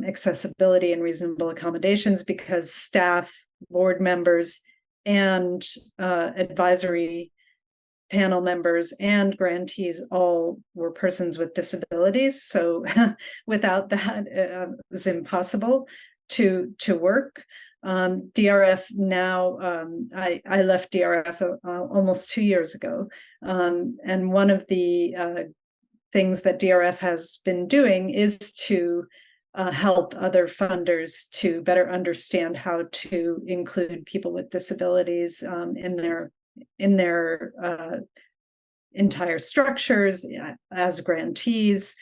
accessibility and reasonable accommodations, because staff, board members, and advisory panel members and grantees all were persons with disabilities. So without that, it was impossible to work. DRF now, I left DRF almost 2 years ago. And one of the things that DRF has been doing is to help other funders to better understand how to include people with disabilities in their entire structures as grantees,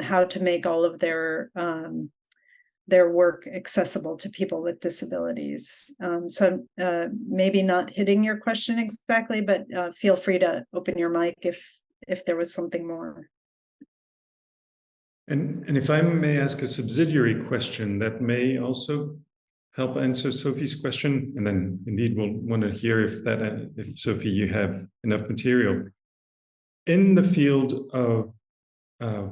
how to make all of their work accessible to people with disabilities. So maybe not hitting your question exactly, but feel free to open your mic if there was something more. And if I may ask a subsidiary question that may also help answer Sophie's question, and then indeed we'll want to hear if Sophie, you have enough material. In the field of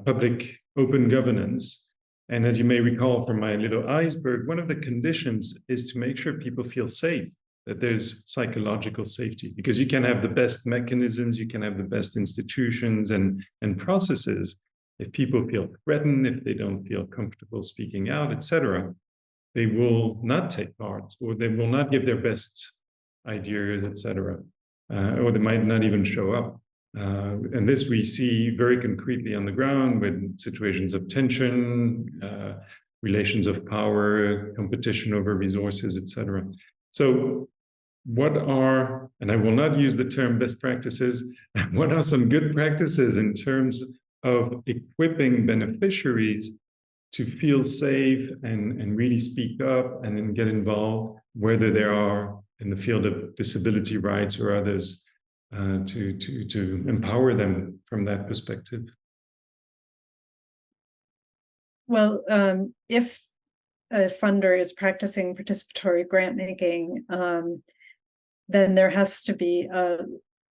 public open governance, and as you may recall from my little iceberg, one of the conditions is to make sure people feel safe, that there's psychological safety, because you can have the best mechanisms, you can have the best institutions and processes. If people feel threatened, if they don't feel comfortable speaking out, etc., they will not take part, or they will not give their best ideas, etc., or they might not even show up. And this we see very concretely on the ground with situations of tension, relations of power, competition over resources, etc. So what are, and I will not use the term best practices, what are some good practices in terms of equipping beneficiaries to feel safe and really speak up and get involved, whether they are in the field of disability rights or others, to empower them from that perspective? Well, if a funder is practicing participatory grant making, then there has to be a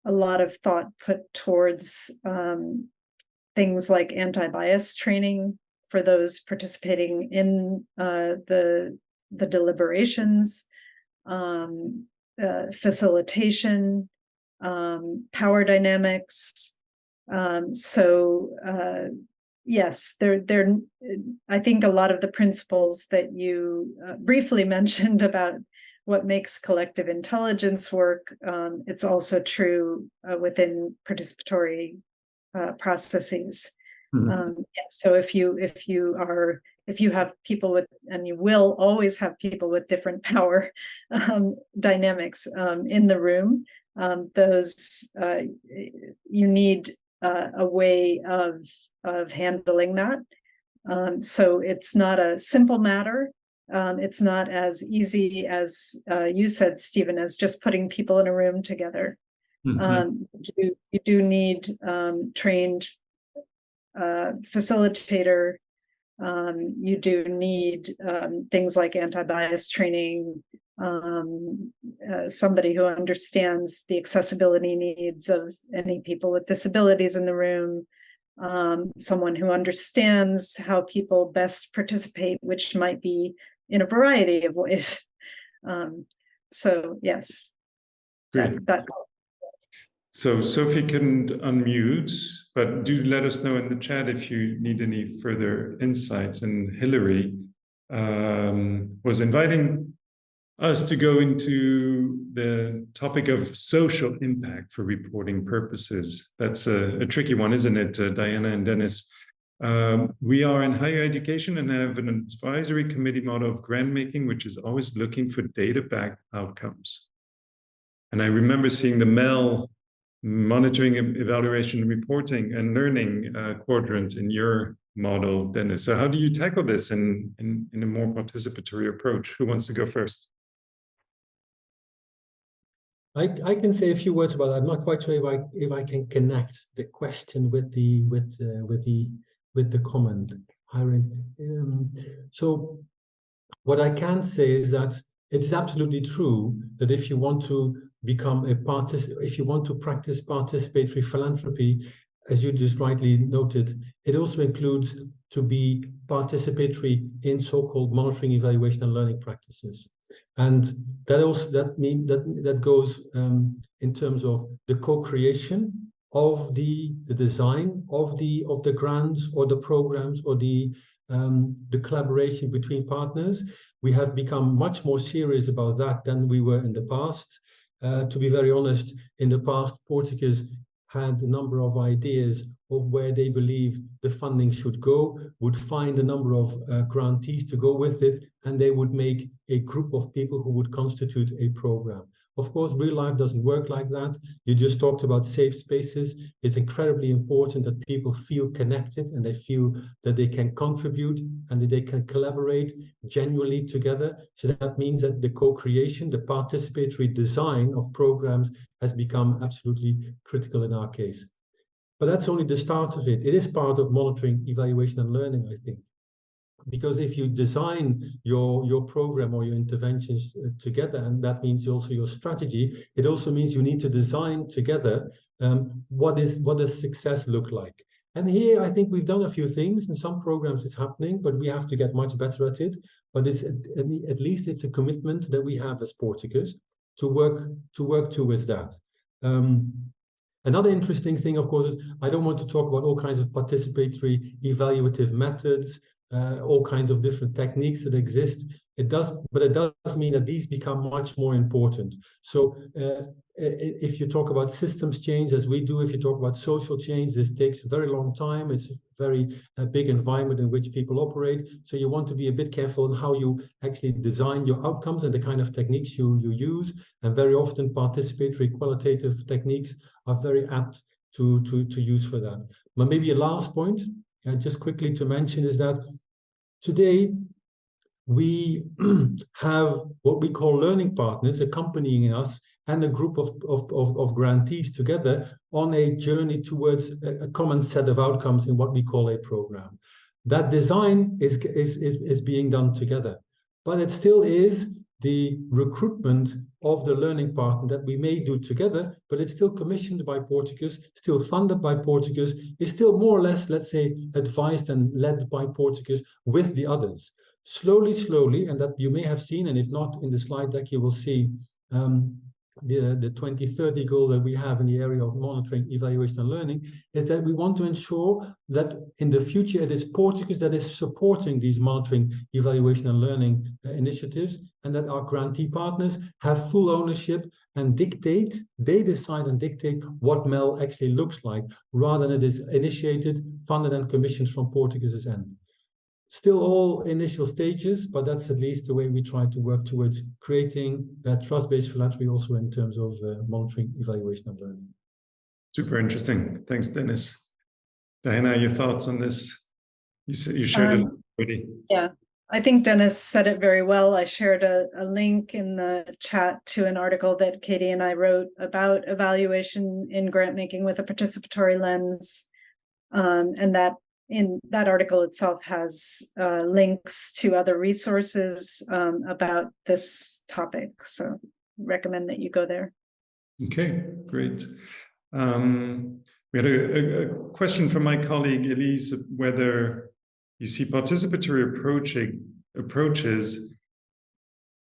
lot of thought put towards things like anti-bias training for those participating in the deliberations, facilitation, power dynamics. Yes, I think a lot of the principles that you briefly mentioned about what makes collective intelligence work, it's also true within participatory processes. Mm-hmm. Yeah, so if you have people with, and you will always have people with different power dynamics in the room, those you need a way of handling that. So it's not a simple matter. It's not as easy as you said, Stephen, as just putting people in a room together. Mm-hmm. You do need trained facilitator. You do need things like anti-bias training, somebody who understands the accessibility needs of any people with disabilities in the room, someone who understands how people best participate, which might be in a variety of ways. So yes, that. So Sophie couldn't unmute, but do let us know in the chat if you need any further insights. And Hillary was inviting us to go into the topic of social impact for reporting purposes. That's a tricky one, isn't it, Diana and Dennis? We are in higher education and have an advisory committee model of grant making, which is always looking for data-backed outcomes. And I remember seeing the MEL, monitoring, evaluation, reporting, and learning quadrant in your model, Dennis. So how do you tackle this in a more participatory approach? Who wants to go first? I can say a few words about that. I'm not quite sure if I can connect the question with the comment. So what I can say is that it's absolutely true that if you want to become if you want to practice participatory philanthropy, as you just rightly noted, it also includes to be participatory in so-called monitoring, evaluation, and learning practices. And that goes in terms of the co-creation of the design of the grants or the programs or the collaboration between partners. We have become much more serious about that than we were in the past. To be very honest, in the past, Portuguese had a number of ideas of where they believe the funding should go, would find a number of grantees to go with it, and they would make a group of people who would constitute a program. Of course, real life doesn't work like that. You just talked about safe spaces. It's incredibly important that people feel connected and they feel that they can contribute and that they can collaborate genuinely together. So that means that the co-creation, the participatory design of programs has become absolutely critical in our case. But that's only the start of it. It is part of monitoring, evaluation, and learning, I think. Because if you design your program or your interventions together, and that means also your strategy, it also means you need to design together what does success look like. And here I think we've done a few things. In some programs it's happening, but we have to get much better at it. But it's at least it's a commitment that we have as Portuguese to work towards that. Another interesting thing, of course, is I don't want to talk about all kinds of participatory evaluative methods, all kinds of different techniques that exist. It does, but it does mean that these become much more important. So if you talk about systems change, as we do, if you talk about social change, this takes a very long time. It's a very big environment in which people operate. So you want to be a bit careful in how you actually design your outcomes and the kind of techniques you use. And very often participatory qualitative techniques are very apt to use for that. But maybe a last point, just quickly to mention, is that today we have what we call learning partners accompanying us and a group of grantees together on a journey towards a common set of outcomes in what we call a program. That design is being done together, but it still is the recruitment of the learning partner that we may do together, but it's still commissioned by Portuguese, still funded by Portuguese, is still more or less, let's say, advised and led by Portuguese with the others. Slowly, and that you may have seen, and if not, in the slide deck, you will see the 2030 goal that we have in the area of monitoring, evaluation, and learning, is that we want to ensure that in the future it is Portuguese that is supporting these monitoring, evaluation, and learning initiatives, and that our grantee partners have full ownership and they decide and dictate what MEL actually looks like, rather than it is initiated, funded, and commissioned from Portuguese's end. Still all initial stages, but that's at least the way we try to work towards creating trust-based philanthropy also in terms of monitoring, evaluation, and learning. Super interesting. Thanks, Dennis. Diana, your thoughts on this? You shared it already. Yeah, I think Dennis said it very well. I shared a link in the chat to an article that Katie and I wrote about evaluation in grant making with a participatory lens, and that in that article itself has links to other resources about this topic. So recommend that you go there. Okay, great. We had a question from my colleague Elise, whether you see participatory approaches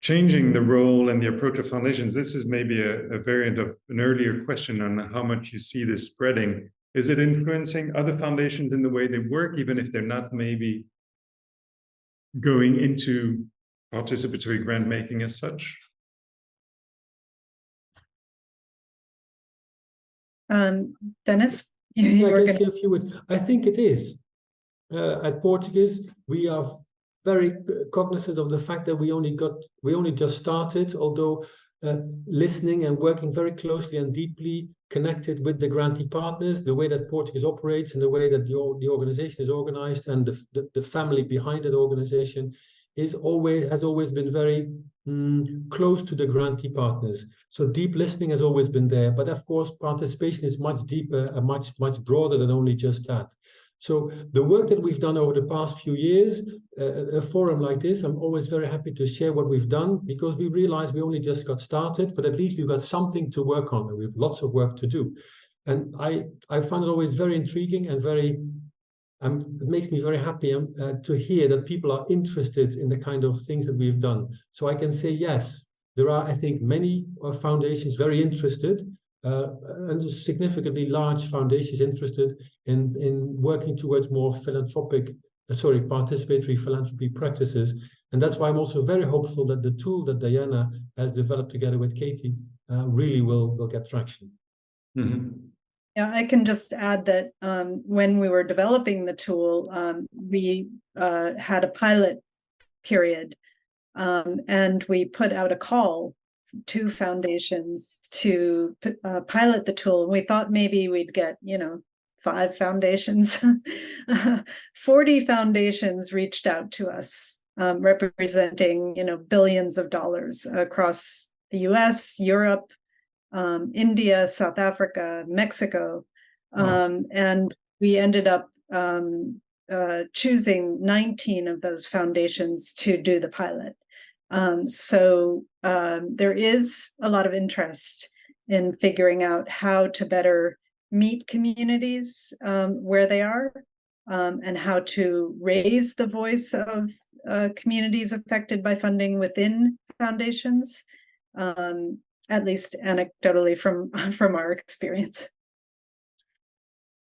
changing the role and the approach of foundations. This is maybe a variant of an earlier question on how much you see this spreading. Is it influencing other foundations in the way they work, even if they're not maybe going into participatory grant making as such? Dennis, I think it is. At Portuguese, we are very cognizant of the fact that we only just started, although listening and working very closely and deeply connected with the grantee partners, the way that Portuguese operates and the way that the organization is organized and the family behind that organization has always been very close to the grantee partners. So deep listening has always been there, but of course participation is much deeper and much broader than only just that. So the work that we've done over the past few years, a forum like this, I'm always very happy to share what we've done, because we realize we only just got started, but at least we've got something to work on, and we have lots of work to do. And I find it always very intriguing and it makes me very happy to hear that people are interested in the kind of things that we've done. So I can say, yes, there are, I think, many foundations very interested, and significantly large foundations interested in working towards more participatory philanthropy practices. And that's why I'm also very hopeful that the tool that Diana has developed together with Katie really will get traction. Mm-hmm. Yeah, I can just add that when we were developing the tool, we had a pilot period, and we put out a call to foundations to pilot the tool. And we thought maybe we'd get, 5 foundations. 40 foundations reached out to us, representing, billions of dollars across the US, Europe, India, South Africa, Mexico. And we ended up choosing 19 of those foundations to do the pilot. So there is a lot of interest in figuring out how to better meet communities where they are, and how to raise the voice of communities affected by funding within foundations, at least anecdotally from our experience.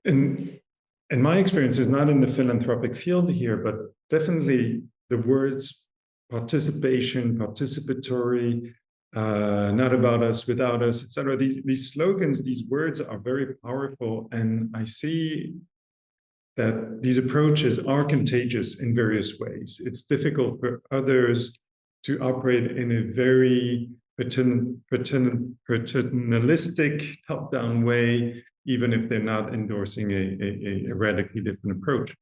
And my experience is not in the philanthropic field here, but definitely the words participation, participatory, not about us, without us, etc. These slogans, these words are very powerful, and I see that these approaches are contagious in various ways. It's difficult for others to operate in a very paternalistic, top-down way, even if they're not endorsing a radically different approach.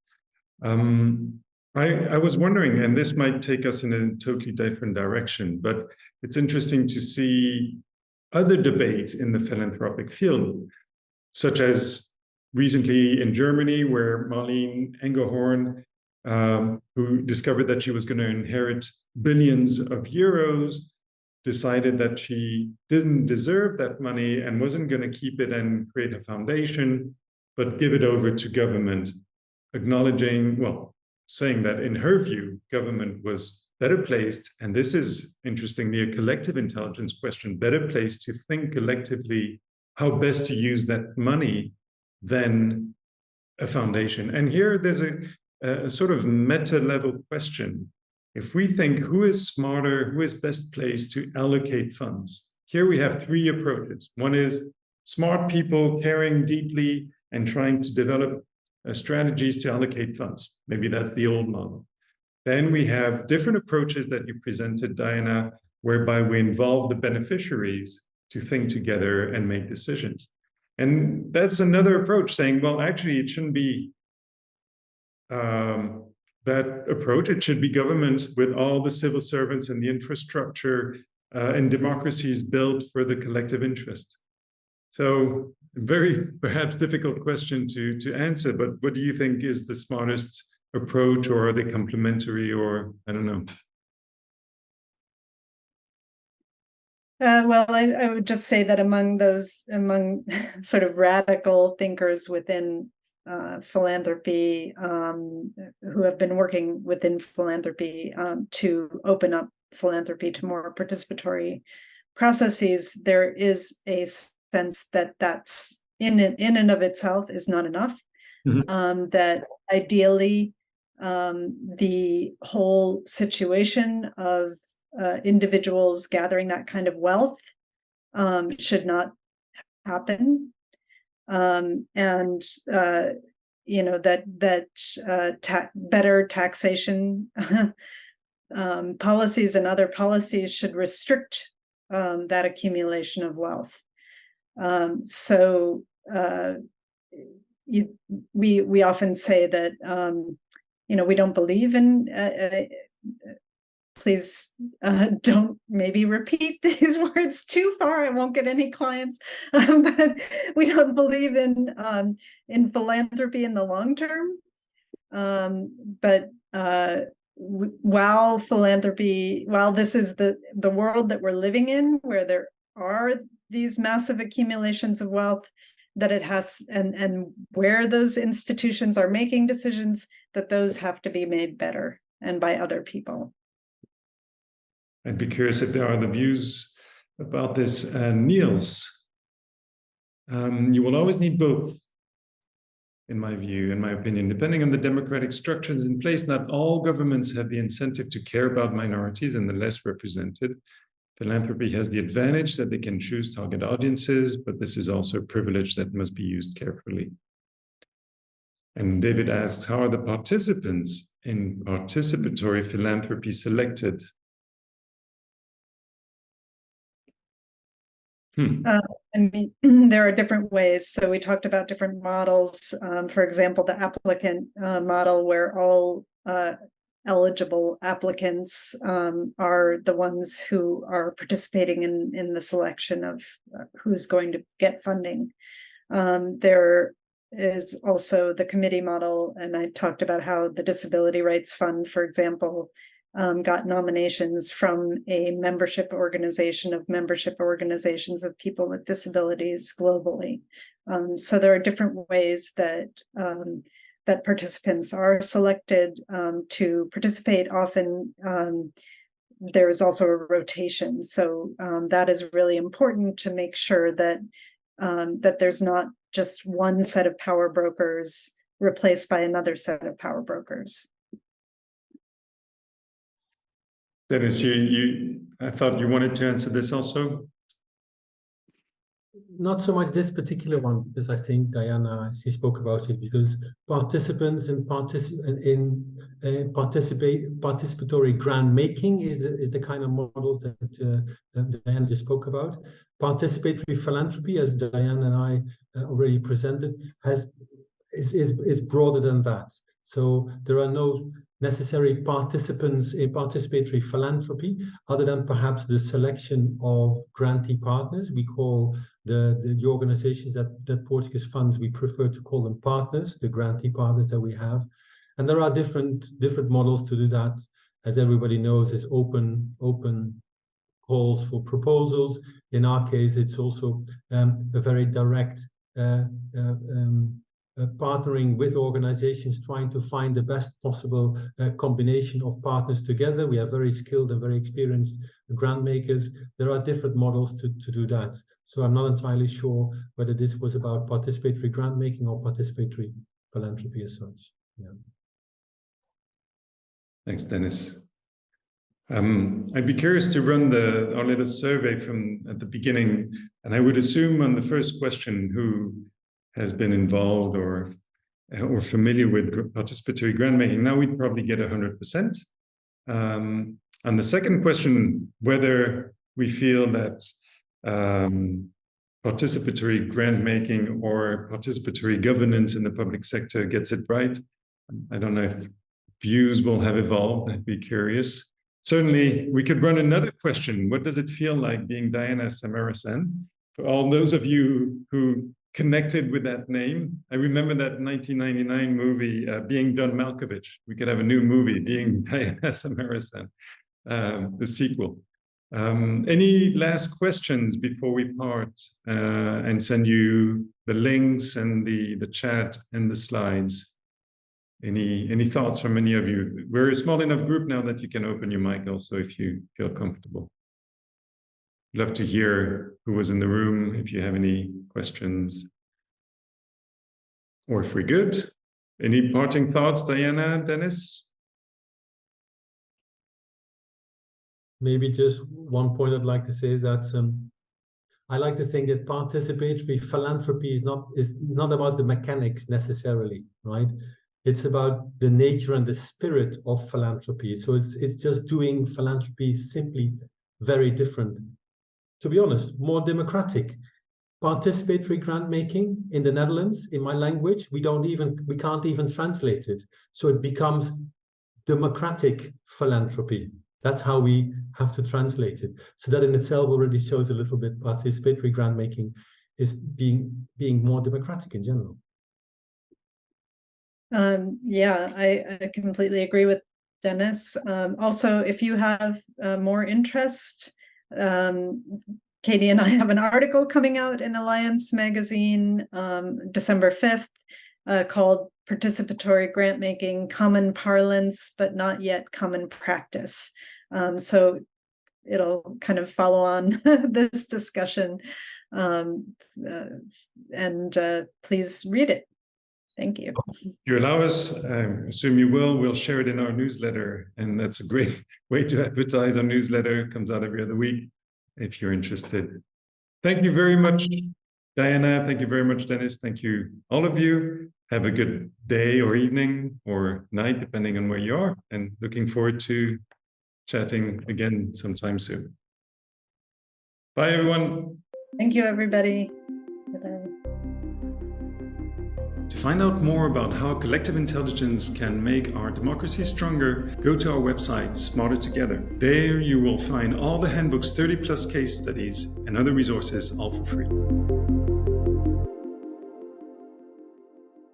I was wondering, and this might take us in a totally different direction, but it's interesting to see other debates in the philanthropic field, such as recently in Germany, where Marlene Engelhorn, who discovered that she was going to inherit billions of euros, decided that she didn't deserve that money and wasn't going to keep it and create a foundation, but give it over to government, acknowledging, well, saying that in her view, government was better placed, and this is interestingly a collective intelligence question, better placed to think collectively how best to use that money than a foundation. And here there's a sort of meta level question. If we think who is smarter, who is best placed to allocate funds, here we have three approaches. One is smart people caring deeply and trying to develop strategies to allocate funds. Maybe that's the old model. Then we have different approaches that you presented, Diana, whereby we involve the beneficiaries to think together and make decisions. And that's another approach, saying, well, actually, it shouldn't be that approach. It should be government with all the civil servants and the infrastructure and democracies built for the collective interest. So, very perhaps difficult question to answer, but what do you think is the smartest approach, or are they complementary, or I don't know? Well, I would just say that among sort of radical thinkers within philanthropy, who have been working within philanthropy to open up philanthropy to more participatory processes, there is a sense that that's in and of itself is not enough. Mm-hmm. That ideally, the whole situation of individuals gathering that kind of wealth should not happen, and better taxation policies and other policies should restrict that accumulation of wealth. We often say that we don't believe in. Please don't maybe repeat these words too far. I won't get any clients. But we don't believe in philanthropy in the long term. But while this is the world that we're living in, where there are these massive accumulations of wealth, that it has, and where those institutions are making decisions, that those have to be made better, and by other people. I'd be curious if there are the views about this. Niels, you will always need both, in my view, in my opinion. Depending on the democratic structures in place, not all governments have the incentive to care about minorities and the less represented. Philanthropy has the advantage that they can choose target audiences, but this is also a privilege that must be used carefully. And David asks, how are the participants in participatory philanthropy selected? There are different ways. So we talked about different models. For example, the applicant model, where all eligible applicants are the ones who are participating in the selection of who's going to get funding. There is also the committee model, and I talked about how the Disability Rights Fund, for example, got nominations from a membership organizations of people with disabilities globally. So there are different ways that participants are selected to participate. Often there is also a rotation. So that is really important to make sure that there's not just one set of power brokers replaced by another set of power brokers. Dennis, I thought you wanted to answer this also. Not so much this particular one, because I think Diana, she spoke about it, because participants in participatory grant making is the kind of models that Diana just spoke about. Participatory philanthropy, as Diana and I already presented, is broader than that. So there are no necessary participants in participatory philanthropy, other than perhaps the selection of grantee partners. We call the organizations that Portuguese funds, we prefer to call them partners, the grantee partners that we have. And there are different models to do that. As everybody knows, it's open calls for proposals. In our case, it's also a very direct partnering with organizations, trying to find the best possible combination of partners together. We are very skilled and very experienced grant makers. There are different models to do that. So I'm not entirely sure whether this was about participatory grant making or participatory philanthropy as such. Yeah. Thanks, Dennis. I'd be curious to run our little survey from at the beginning, and I would assume on the first question who has been involved or familiar with participatory grant making. Now we'd probably get 100%. On the second question, whether we feel that participatory grant making or participatory governance in the public sector gets it right, I don't know if views will have evolved. I'd be curious. Certainly, we could run another question. What does it feel like being Diana Samarasan? For all those of you who connected with that name, I remember that 1999 movie, Being John Malkovich. We could have a new movie, Being Diana Samarasan, the sequel. Any last questions before we part and send you the links and the chat and the slides? Any thoughts from any of you? We're a small enough group now that you can open your mic also if you feel comfortable. Love to hear who was in the room, if you have any questions. Or if we're good. Any parting thoughts, Diana, Dennis? Maybe just one point I'd like to say is that I like to think that participatory philanthropy is not about the mechanics necessarily, right? It's about the nature and the spirit of philanthropy. So it's just doing philanthropy simply very different. To be honest, more democratic. Participatory grant making in the Netherlands, in my language, we can't even translate it. So it becomes democratic philanthropy. That's how we have to translate it. So that in itself already shows a little bit participatory grant making is being more democratic in general. Yeah, I completely agree with Dennis. Also, if you have more interest, Katie and I have an article coming out in Alliance magazine December 5th called Participatory Grant Making, Common Parlance, but Not Yet Common Practice. So it'll kind of follow on this discussion, and please read it. Thank you. If you allow us, I assume you will, we'll share it in our newsletter. And that's a great way to advertise our newsletter. It comes out every other week if you're interested. Thank you very much, Diana. Thank you very much, Dennis. Thank you, all of you. Have a good day or evening or night, depending on where you are. And looking forward to chatting again sometime soon. Bye, everyone. Thank you, everybody. To find out more about how collective intelligence can make our democracy stronger, go to our website, Smarter Together. There you will find all the handbook's 30+ case studies and other resources, all for free.